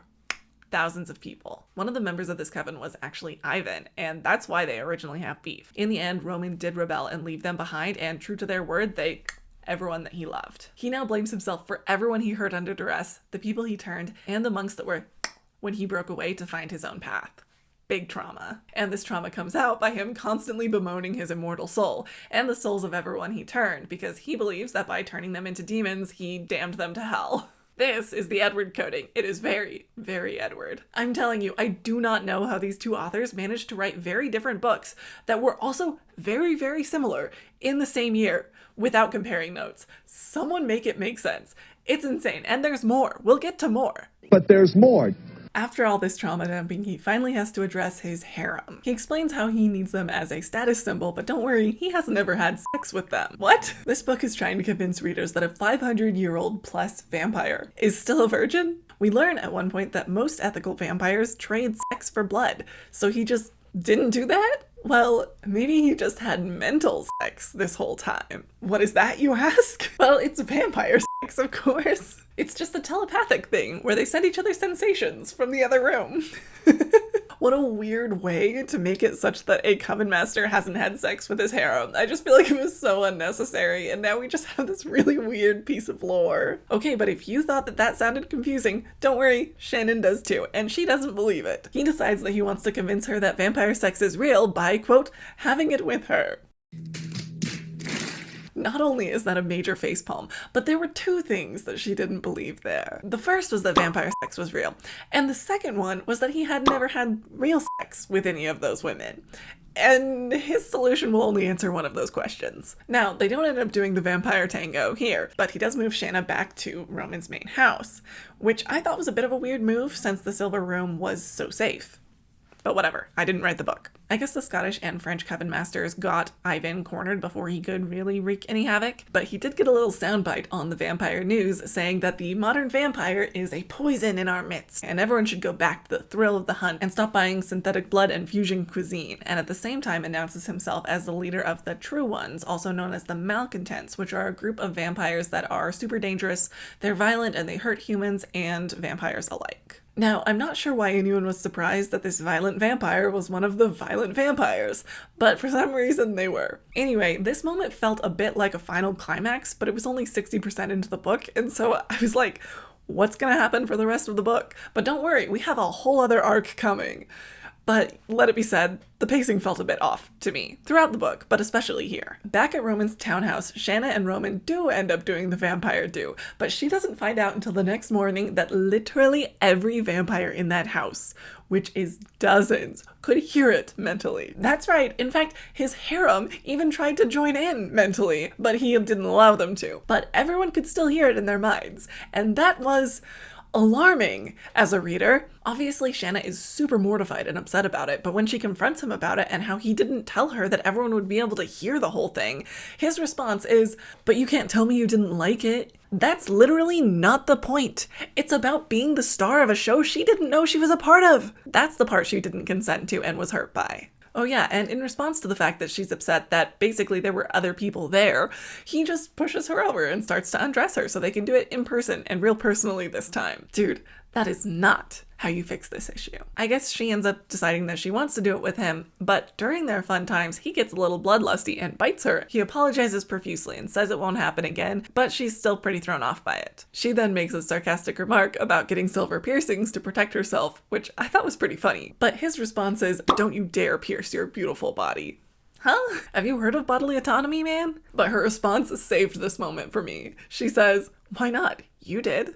thousands of people. One of the members of this coven was actually Ivan, and that's why they originally have beef. In the end, Roman did rebel and leave them behind, and true to their word, they everyone that he loved. He now blames himself for everyone he hurt under duress, the people he turned, and the monks that were when he broke away to find his own path. Big trauma. And this trauma comes out by him constantly bemoaning his immortal soul and the souls of everyone he turned, because he believes that by turning them into demons, he damned them to hell. This is the Edward coding. It is very, very Edward. I'm telling you, I do not know how these two authors managed to write very different books that were also very, very similar in the same year without comparing notes. Someone make it make sense. It's insane. And there's more. We'll get to more. But there's more. After all this trauma dumping, he finally has to address his harem. He explains how he needs them as a status symbol, but don't worry, he hasn't ever had sex with them. What? This book is trying to convince readers that a 500-year-old plus vampire is still a virgin? We learn at one point that most ethical vampires trade sex for blood, so he just didn't do that? Well, maybe he just had mental sex this whole time. What is that, you ask? Well, it's vampire sex, of course. It's just a telepathic thing where they send each other sensations from the other room. What a weird way to make it such that a coven master hasn't had sex with his harem. I just feel like it was so unnecessary, and now we just have this really weird piece of lore. Okay, but if you thought that that sounded confusing, don't worry, Shannon does too, and she doesn't believe it. He decides that he wants to convince her that vampire sex is real by, quote, having it with her. Not only is that a major facepalm, but there were two things that she didn't believe there. The first was that vampire sex was real, and the second one was that he had never had real sex with any of those women. And his solution will only answer one of those questions. Now, they don't end up doing the vampire tango here, but he does move Shanna back to Roman's main house, which I thought was a bit of a weird move since the Silver Room was so safe. But whatever, I didn't write the book. I guess the Scottish and French coven masters got Ivan cornered before he could really wreak any havoc, but he did get a little soundbite on the vampire news saying that the modern vampire is a poison in our midst, and everyone should go back to the thrill of the hunt and stop buying synthetic blood and fusion cuisine, and at the same time announces himself as the leader of the True Ones, also known as the Malcontents, which are a group of vampires that are super dangerous, they're violent, and they hurt humans and vampires alike. Now, I'm not sure why anyone was surprised that this violent vampire was one of the violent vampires, but for some reason they were. Anyway, this moment felt a bit like a final climax, but it was only 60% into the book, and so I was like, what's gonna happen for the rest of the book? But don't worry, we have a whole other arc coming. But let it be said, the pacing felt a bit off to me throughout the book, but especially here. Back at Roman's townhouse, Shanna and Roman do end up doing the vampire do, but she doesn't find out until the next morning that literally every vampire in that house, which is dozens, could hear it mentally. That's right, in fact, his harem even tried to join in mentally, but he didn't allow them to. But everyone could still hear it in their minds, and that was alarming as a reader. Obviously, Shanna is super mortified and upset about it, but when she confronts him about it and how he didn't tell her that everyone would be able to hear the whole thing, his response is, "But you can't tell me you didn't like it." That's literally not the point. It's about being the star of a show she didn't know she was a part of. That's the part she didn't consent to and was hurt by. Oh yeah, and in response to the fact that she's upset that basically there were other people there, he just pushes her over and starts to undress her so they can do it in person and real personally this time. Dude, that is not how you fix this issue. I guess she ends up deciding that she wants to do it with him, but during their fun times, he gets a little bloodlusty and bites her. He apologizes profusely and says it won't happen again, but she's still pretty thrown off by it. She then makes a sarcastic remark about getting silver piercings to protect herself, which I thought was pretty funny. But his response is, "Don't you dare pierce your beautiful body." Huh? Have you heard of bodily autonomy, man? But her response saved this moment for me. She says, "Why not? You did."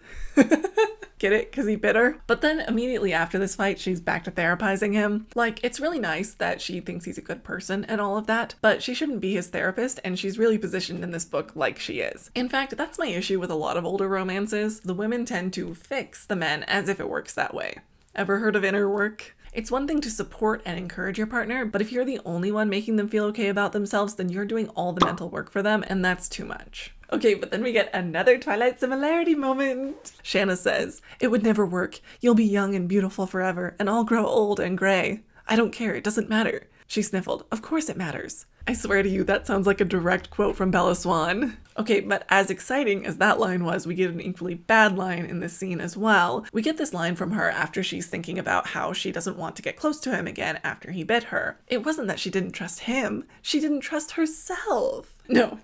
Get it? Because he bit her? But then immediately after this fight, she's back to therapizing him. Like, it's really nice that she thinks he's a good person and all of that, but she shouldn't be his therapist, and she's really positioned in this book like she is. In fact, that's my issue with a lot of older romances. The women tend to fix the men as if it works that way. Ever heard of inner work? It's one thing to support and encourage your partner, but if you're the only one making them feel okay about themselves, then you're doing all the mental work for them, and that's too much. Okay, but then we get another Twilight similarity moment. Shanna says, "It would never work. You'll be young and beautiful forever, and I'll grow old and gray. I don't care, it doesn't matter." She sniffled. "Of course it matters." I swear to you, that sounds like a direct quote from Bella Swan. Okay, but as exciting as that line was, we get an equally bad line in this scene as well. We get this line from her after she's thinking about how she doesn't want to get close to him again after he bit her. It wasn't that she didn't trust him, she didn't trust herself. Nope.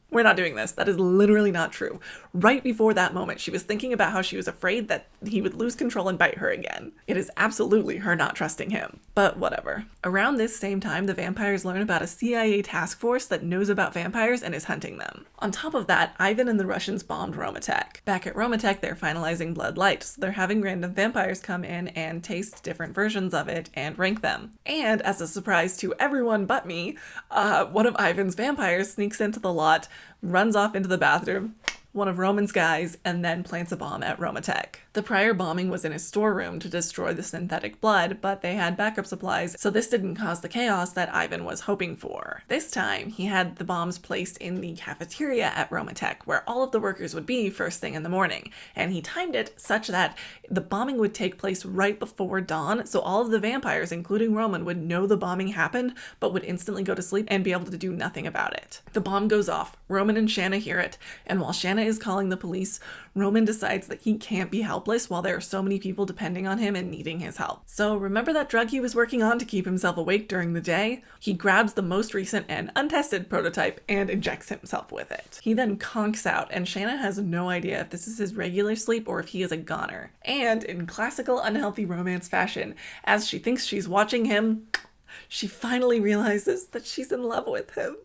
We're not doing this. That is literally not true. Right before that moment, she was thinking about how she was afraid that he would lose control and bite her again. It is absolutely her not trusting him. But whatever. Around this same time, the vampires learn about a CIA task force that knows about vampires and is hunting them. On top of that, Ivan and the Russians bombed Romatech. Back at Romatech, they're finalizing Blood Light, so they're having random vampires come in and taste different versions of it and rank them. And as a surprise to everyone but me, one of Ivan's vampires sneaks into the lot, runs off into the bathroom, one of Roman's guys, and then plants a bomb at Romatech. The prior bombing was in his storeroom to destroy the synthetic blood, but they had backup supplies, so this didn't cause the chaos that Ivan was hoping for. This time, he had the bombs placed in the cafeteria at Romatech, where all of the workers would be first thing in the morning, and he timed it such that the bombing would take place right before dawn, so all of the vampires, including Roman, would know the bombing happened, but would instantly go to sleep and be able to do nothing about it. The bomb goes off, Roman and Shanna hear it, and while Shanna is calling the police, Roman decides that he can't be helpless while there are so many people depending on him and needing his help. So remember that drug he was working on to keep himself awake during the day? He grabs the most recent and untested prototype and injects himself with it. He then conks out, and Shanna has no idea if this is his regular sleep or if he is a goner. And in classical unhealthy romance fashion, as she thinks she's watching him, she finally realizes that she's in love with him.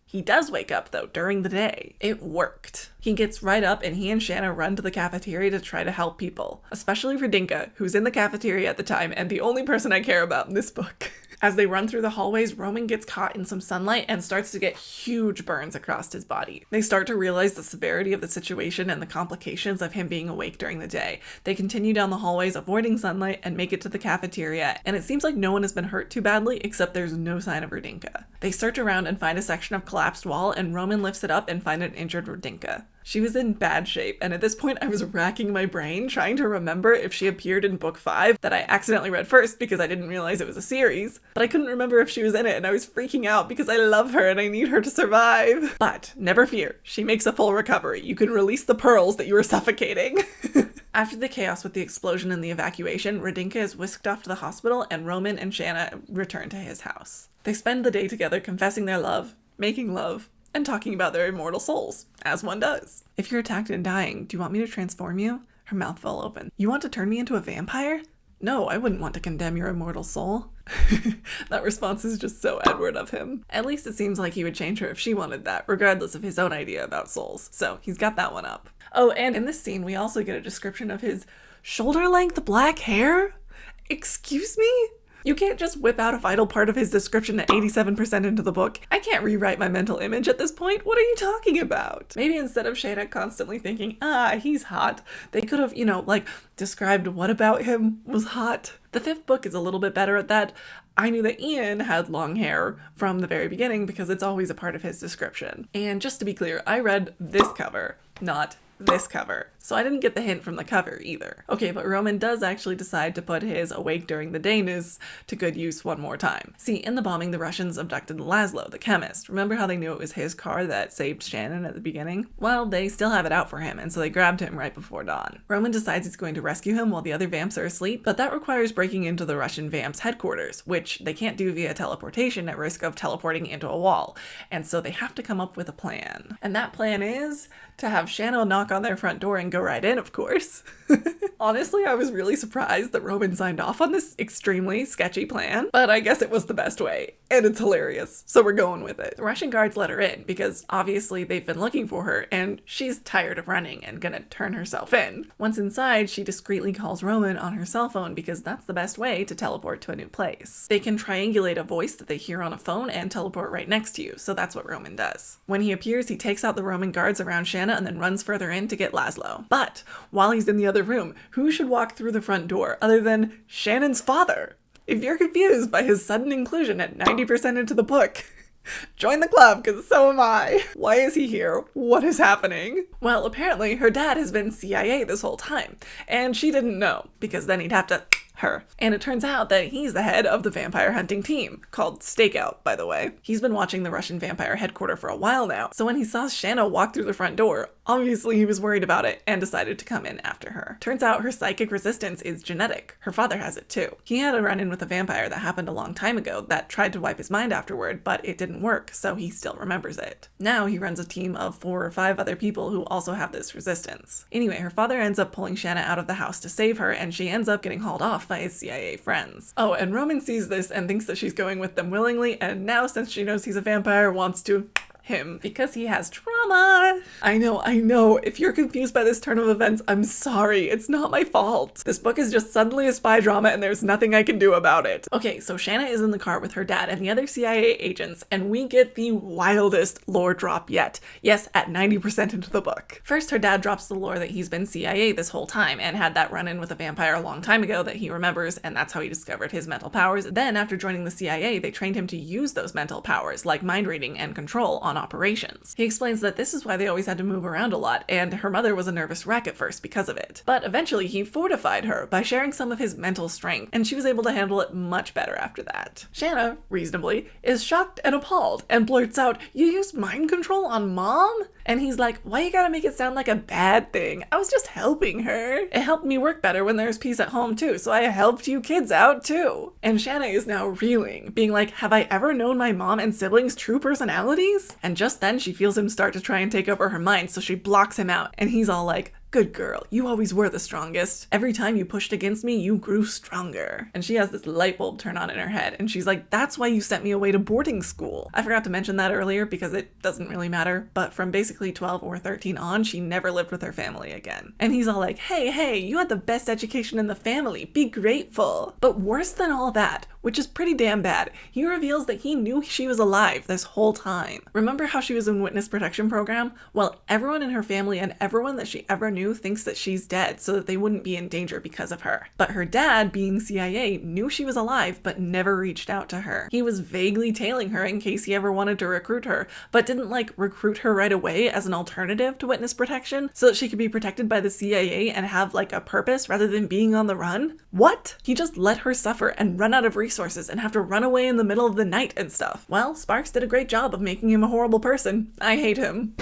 He does wake up, though, during the day. It worked. He gets right up and he and Shanna run to the cafeteria to try to help people, especially Radinka, who's in the cafeteria at the time and the only person I care about in this book. As they run through the hallways, Roman gets caught in some sunlight and starts to get huge burns across his body. They start to realize the severity of the situation and the complications of him being awake during the day. They continue down the hallways, avoiding sunlight, and make it to the cafeteria, and it seems like no one has been hurt too badly, except there's no sign of Radinka. They search around and find a section of collapsed wall, and Roman lifts it up and finds an injured Radinka. She was in bad shape, and at this point I was racking my brain trying to remember if she appeared in book 5 that I accidentally read first because I didn't realize it was a series, but I couldn't remember if she was in it, and I was freaking out because I love her and I need her to survive. But never fear, she makes a full recovery. You can release the pearls that you were suffocating. After the chaos with the explosion and the evacuation, Radinka is whisked off to the hospital and Roman and Shanna return to his house. They spend the day together confessing their love, making love, and talking about their immortal souls, as one does. If you're attacked and dying, do you want me to transform you? Her mouth fell open. You want to turn me into a vampire? No, I wouldn't want to condemn your immortal soul. That response is just so Edward of him. At least it seems like he would change her if she wanted that, regardless of his own idea about souls. So he's got that one up. Oh, and in this scene, we also get a description of his shoulder-length black hair? Excuse me? You can't just whip out a vital part of his description at 87% into the book. I can't rewrite my mental image at this point. What are you talking about? Maybe instead of Shayna constantly thinking, he's hot, they could have, described what about him was hot. The 5th book is a little bit better at that. I knew that Ian had long hair from the very beginning because it's always a part of his description. And just to be clear, I read this cover, not this cover. So I didn't get the hint from the cover either. Okay, but Roman does actually decide to put his awake during the dayness to good use one more time. See, in the bombing, the Russians abducted Laszlo, the chemist. Remember how they knew it was his car that saved Shannon at the beginning? Well, they still have it out for him, and so they grabbed him right before dawn. Roman decides he's going to rescue him while the other vamps are asleep, but that requires breaking into the Russian vamps' headquarters, which they can't do via teleportation at risk of teleporting into a wall. And so they have to come up with a plan. And that plan is to have Shannon knock on their front door and go right in, of course. Honestly, I was really surprised that Roman signed off on this extremely sketchy plan, but I guess it was the best way, and it's hilarious, so we're going with it. The Russian guards let her in because obviously they've been looking for her, and she's tired of running and gonna turn herself in. Once inside, she discreetly calls Roman on her cell phone because that's the best way to teleport to a new place. They can triangulate a voice that they hear on a phone and teleport right next to you, so that's what Roman does. When he appears, he takes out the Roman guards around Shanna and then runs further in to get Laszlo. But while he's in the other room, who should walk through the front door other than Shannon's father? If you're confused by his sudden inclusion at 90% into the book, join the club, because so am I. Why is he here? What is happening? Well, apparently her dad has been CIA this whole time, and she didn't know, because then he'd have to her. And it turns out that he's the head of the vampire hunting team, called Stakeout, by the way. He's been watching the Russian vampire headquarters for a while now, so when he saw Shanna walk through the front door, obviously he was worried about it and decided to come in after her. Turns out her psychic resistance is genetic. Her father has it too. He had a run-in with a vampire that happened a long time ago that tried to wipe his mind afterward, but it didn't work, so he still remembers it. Now he runs a team of 4 or 5 other people who also have this resistance. Anyway, her father ends up pulling Shanna out of the house to save her, and she ends up getting hauled off by his CIA friends. Oh, and Roman sees this and thinks that she's going with them willingly, and now since she knows he's a vampire, wants to him because he has trauma. I know. If you're confused by this turn of events, I'm sorry. It's not my fault. This book is just suddenly a spy drama and there's nothing I can do about it. Okay, so Shanna is in the car with her dad and the other CIA agents, and we get the wildest lore drop yet. Yes, at 90% into the book. First, her dad drops the lore that he's been CIA this whole time and had that run-in with a vampire a long time ago that he remembers, and that's how he discovered his mental powers. Then, after joining the CIA, they trained him to use those mental powers, like mind reading and control, on operations. He explains that this is why they always had to move around a lot, and her mother was a nervous wreck at first because of it. But eventually he fortified her by sharing some of his mental strength, and she was able to handle it much better after that. Shanna, reasonably, is shocked and appalled and blurts out, "You used mind control on Mom?" And he's like, "Why you gotta make it sound like a bad thing? I was just helping her. It helped me work better when there's peace at home too, so I helped you kids out too." And Shanna is now reeling, being like, "Have I ever known my mom and siblings' true personalities?" And just then she feels him start to try and take over her mind, so she blocks him out, and he's all like, "Good girl, you always were the strongest. Every time you pushed against me, you grew stronger." And she has this light bulb turn on in her head, and she's like, "That's why you sent me away to boarding school." I forgot to mention that earlier because it doesn't really matter, but from basically 12 or 13 on, she never lived with her family again. And he's all like, hey, you had the best education in the family. Be grateful." But worse than all that, which is pretty damn bad, he reveals that he knew she was alive this whole time. Remember how she was in witness protection program? Well, everyone in her family and everyone that she ever knew thinks that she's dead so that they wouldn't be in danger because of her. But her dad, being CIA, knew she was alive but never reached out to her. He was vaguely tailing her in case he ever wanted to recruit her, but didn't recruit her right away as an alternative to witness protection so that she could be protected by the CIA and have a purpose rather than being on the run. What? He just let her suffer and run out of resources and have to run away in the middle of the night and stuff. Well, Sparks did a great job of making him a horrible person. I hate him.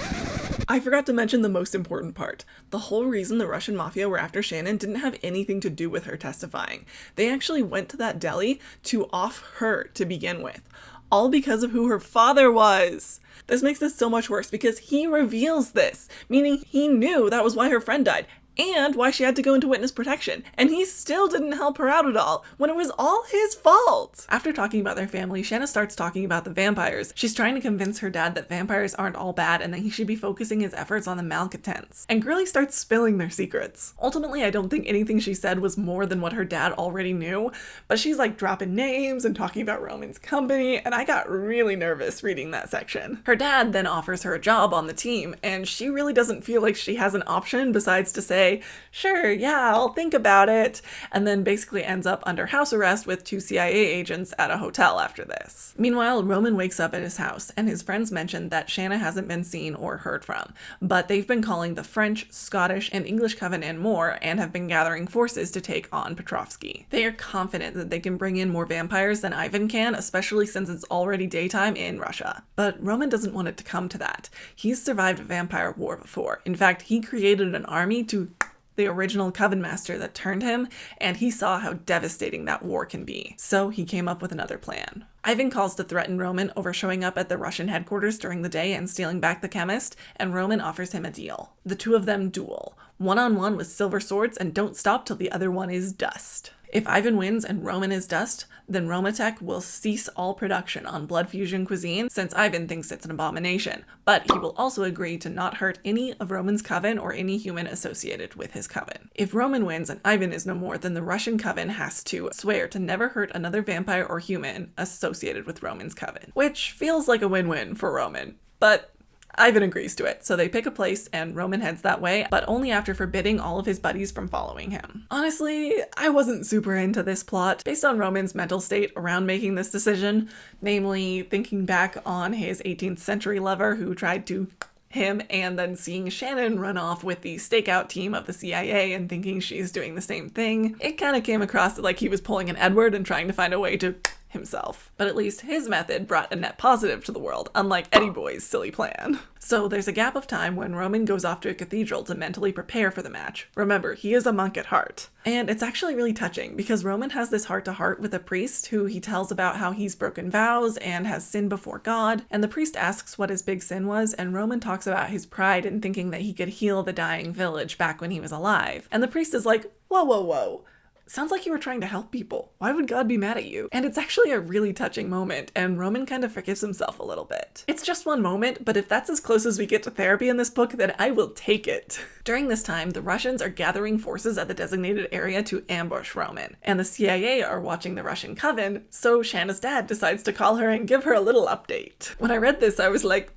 I forgot to mention the most important part. The whole reason the Russian mafia were after Shannon didn't have anything to do with her testifying. They actually went to that deli to off her to begin with, all because of who her father was. This makes this so much worse because he reveals this, meaning he knew that was why her friend died, and why she had to go into witness protection, and he still didn't help her out at all, when it was all his fault. After talking about their family, Shanna starts talking about the vampires. She's trying to convince her dad that vampires aren't all bad and that he should be focusing his efforts on the malcontents. And Grilly starts spilling their secrets. Ultimately, I don't think anything she said was more than what her dad already knew, but she's dropping names and talking about Roman's company, and I got really nervous reading that section. Her dad then offers her a job on the team, and she really doesn't feel like she has an option besides to say, "Sure, yeah, I'll think about it," and then basically ends up under house arrest with 2 CIA agents at a hotel after this. Meanwhile, Roman wakes up at his house, and his friends mention that Shanna hasn't been seen or heard from, but they've been calling the French, Scottish, and English Coven and more, and have been gathering forces to take on Petrovsky. They are confident that they can bring in more vampires than Ivan can, especially since it's already daytime in Russia. But Roman doesn't want it to come to that. He's survived a vampire war before. In fact, he created an army to the original Coven Master that turned him, and he saw how devastating that war can be. So he came up with another plan. Ivan calls to threaten Roman over showing up at the Russian headquarters during the day and stealing back the chemist, and Roman offers him a deal. The two of them duel, one-on-one with silver swords, and don't stop till the other one is dust. If Ivan wins and Roman is dust, then Romatech will cease all production on blood fusion cuisine since Ivan thinks it's an abomination, but he will also agree to not hurt any of Roman's coven or any human associated with his coven. If Roman wins and Ivan is no more, then the Russian coven has to swear to never hurt another vampire or human associated with Roman's coven, which feels like a win-win for Roman, but Ivan agrees to it, so they pick a place and Roman heads that way, but only after forbidding all of his buddies from following him. Honestly, I wasn't super into this plot based on Roman's mental state around making this decision, namely thinking back on his 18th century lover who tried to him and then seeing Shannon run off with the stakeout team of the CIA and thinking she's doing the same thing, it kind of came across like he was pulling an Edward and trying to find a way to himself. But at least his method brought a net positive to the world, unlike Eddie Boy's silly plan. So there's a gap of time when Roman goes off to a cathedral to mentally prepare for the match. Remember, he is a monk at heart. And it's actually really touching because Roman has this heart-to-heart with a priest who he tells about how he's broken vows and has sinned before God. And the priest asks what his big sin was, and Roman talks about his pride in thinking that he could heal the dying village back when he was alive. And the priest is like, whoa, whoa, whoa. Sounds like you were trying to help people. Why would God be mad at you? And it's actually a really touching moment, and Roman kind of forgives himself a little bit. It's just one moment, but if that's as close as we get to therapy in this book, then I will take it. During this time, the Russians are gathering forces at the designated area to ambush Roman, and the CIA are watching the Russian coven, so Shanna's dad decides to call her and give her a little update. When I read this, I was like,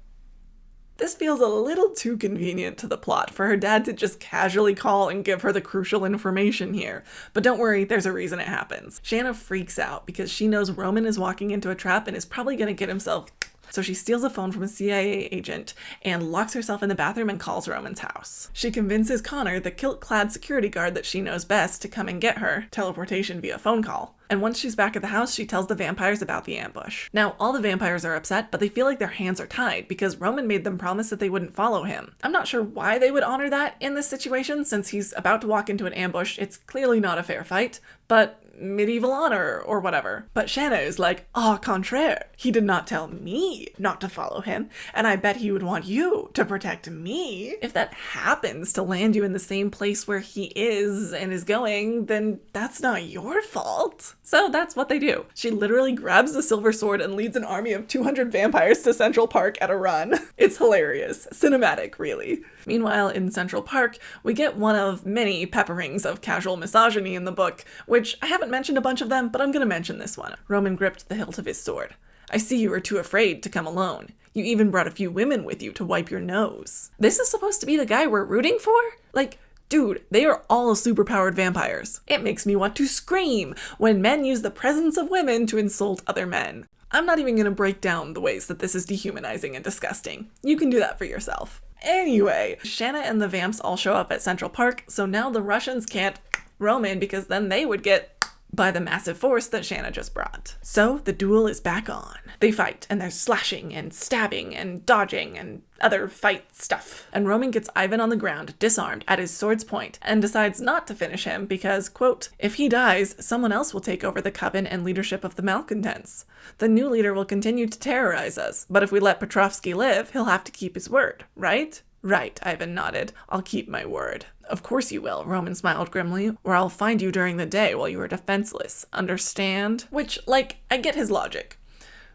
this feels a little too convenient to the plot for her dad to just casually call and give her the crucial information here. But don't worry, there's a reason it happens. Shanna freaks out because she knows Roman is walking into a trap and is probably going to get himself. So she steals a phone from a CIA agent and locks herself in the bathroom and calls Roman's house. She convinces Connor, the kilt-clad security guard that she knows best, to come and get her, teleportation via phone call. And once she's back at the house, she tells the vampires about the ambush. Now, all the vampires are upset, but they feel like their hands are tied because Roman made them promise that they wouldn't follow him. I'm not sure why they would honor that in this situation, since he's about to walk into an ambush. It's clearly not a fair fight, but medieval honor or whatever. But Shanna is like, au contraire, he did not tell me not to follow him, and I bet he would want you to protect me. If that happens to land you in the same place where he is and is going, then that's not your fault. So that's what they do. She literally grabs the silver sword and leads an army of 200 vampires to Central Park at a run. It's hilarious. Cinematic, really. Meanwhile, in Central Park, we get one of many pepperings of casual misogyny in the book, which I haven't mentioned a bunch of them, but I'm gonna mention this one. Roman gripped the hilt of his sword. I see you were too afraid to come alone. You even brought a few women with you to wipe your nose. This is supposed to be the guy we're rooting for? Like, dude, they are all superpowered vampires. It makes me want to scream when men use the presence of women to insult other men. I'm not even gonna break down the ways that this is dehumanizing and disgusting. You can do that for yourself. Anyway, Shanna and the vamps all show up at Central Park, so now the Russians can't Roman because then they would get by the massive force that Shanna just brought. So the duel is back on. They fight, and there's slashing and stabbing and dodging and other fight stuff. And Roman gets Ivan on the ground, disarmed, at his sword's point, and decides not to finish him because, quote, if he dies, someone else will take over the coven and leadership of the malcontents. The new leader will continue to terrorize us, but if we let Petrovsky live, he'll have to keep his word, right? Right, Ivan nodded. I'll keep my word. Of course you will, Roman smiled grimly, or I'll find you during the day while you are defenseless. Understand? Which, like, I get his logic.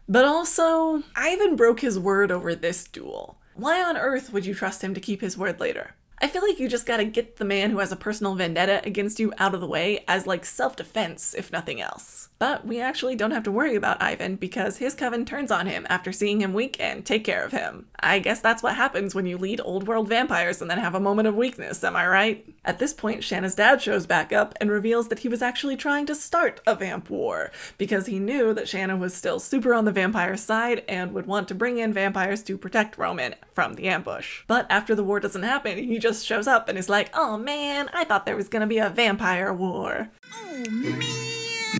But also, Ivan broke his word over this duel. Why on earth would you trust him to keep his word later? I feel like you just gotta get the man who has a personal vendetta against you out of the way as like self-defense, if nothing else. But we actually don't have to worry about Ivan because his coven turns on him after seeing him weak and take care of him. I guess that's what happens when you lead old world vampires and then have a moment of weakness, am I right? At this point, Shanna's dad shows back up and reveals that he was actually trying to start a vamp war because he knew that Shanna was still super on the vampire side and would want to bring in vampires to protect Roman from the ambush. But after the war doesn't happen, he just shows up and is like, oh man, I thought there was gonna be a vampire war. Oh man.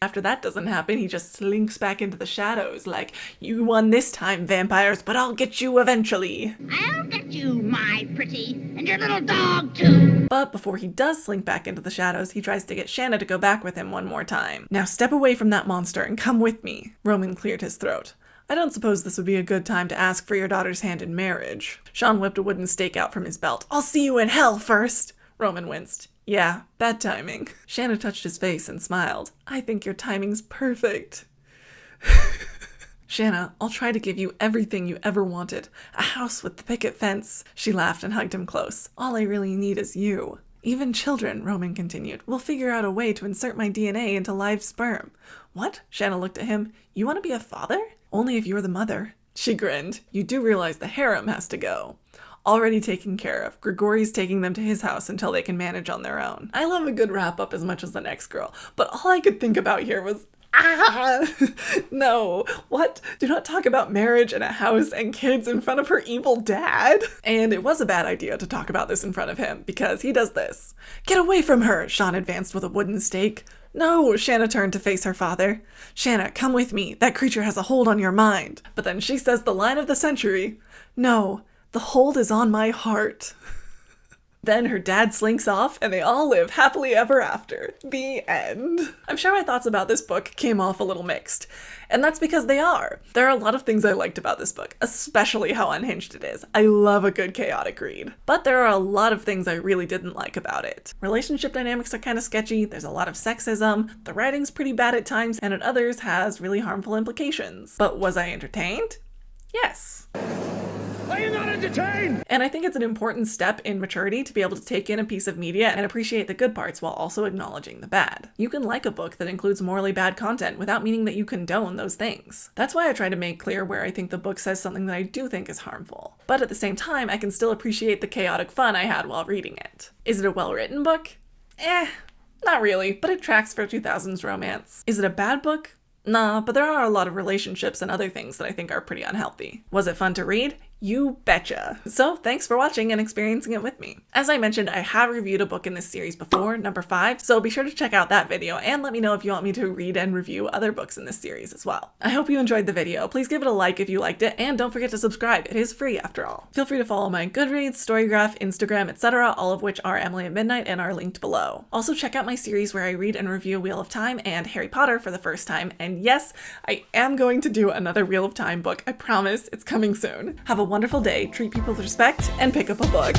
After that doesn't happen, he just slinks back into the shadows like, you won this time, vampires, but I'll get you eventually. I'll get you, my pretty, and your little dog too. But before he does slink back into the shadows, he tries to get Shanna to go back with him one more time. Now step away from that monster and come with me. Roman cleared his throat. I don't suppose this would be a good time to ask for your daughter's hand in marriage. Sean whipped a wooden stake out from his belt. I'll see you in hell first. Roman winced. Yeah, bad timing. Shanna touched his face and smiled. I think your timing's perfect. Shanna, I'll try to give you everything you ever wanted. A house with the picket fence. She laughed and hugged him close. All I really need is you. Even children, Roman continued, will figure out a way to insert my DNA into live sperm. What? Shanna looked at him. You want to be a father? Only if you're the mother. She grinned. You do realize the harem has to go. Already taken care of. Grigori's taking them to his house until they can manage on their own. I love a good wrap-up as much as the next girl, but all I could think about here was, Ah! No. What? Do not talk about marriage and a house and kids in front of her evil dad. And it was a bad idea to talk about this in front of him, because he does this. Get away from her, Sean advanced with a wooden stake. No, Shanna turned to face her father. Shanna, come with me. That creature has a hold on your mind. But then she says the line of the century. No, the hold is on my heart. Then her dad slinks off and they all live happily ever after. The end. I'm sure my thoughts about this book came off a little mixed. And that's because they are. There are a lot of things I liked about this book, especially how unhinged it is. I love a good chaotic read. But there are a lot of things I really didn't like about it. Relationship dynamics are kind of sketchy, there's a lot of sexism, the writing's pretty bad at times, and at others has really harmful implications. But was I entertained? Yes. Are you not entertained? And I think it's an important step in maturity to be able to take in a piece of media and appreciate the good parts while also acknowledging the bad. You can like a book that includes morally bad content without meaning that you condone those things. That's why I try to make clear where I think the book says something that I do think is harmful. But at the same time, I can still appreciate the chaotic fun I had while reading it. Is it a well-written book? Not really, but it tracks for 2000's romance. Is it a bad book? Nah, but there are a lot of relationships and other things that I think are pretty unhealthy. Was it fun to read? You betcha. So thanks for watching and experiencing it with me. As I mentioned, I have reviewed a book in this series before, number 5, so be sure to check out that video and let me know if you want me to read and review other books in this series as well. I hope you enjoyed the video. Please give it a like if you liked it, and don't forget to subscribe. It is free after all. Feel free to follow my Goodreads, Storygraph, Instagram, etc., all of which are Emily at Midnight and are linked below. Also check out my series where I read and review Wheel of Time and Harry Potter for the first time, and yes, I am going to do another Wheel of Time book. I promise, it's coming soon. Have a wonderful day, treat people with respect, and pick up a book.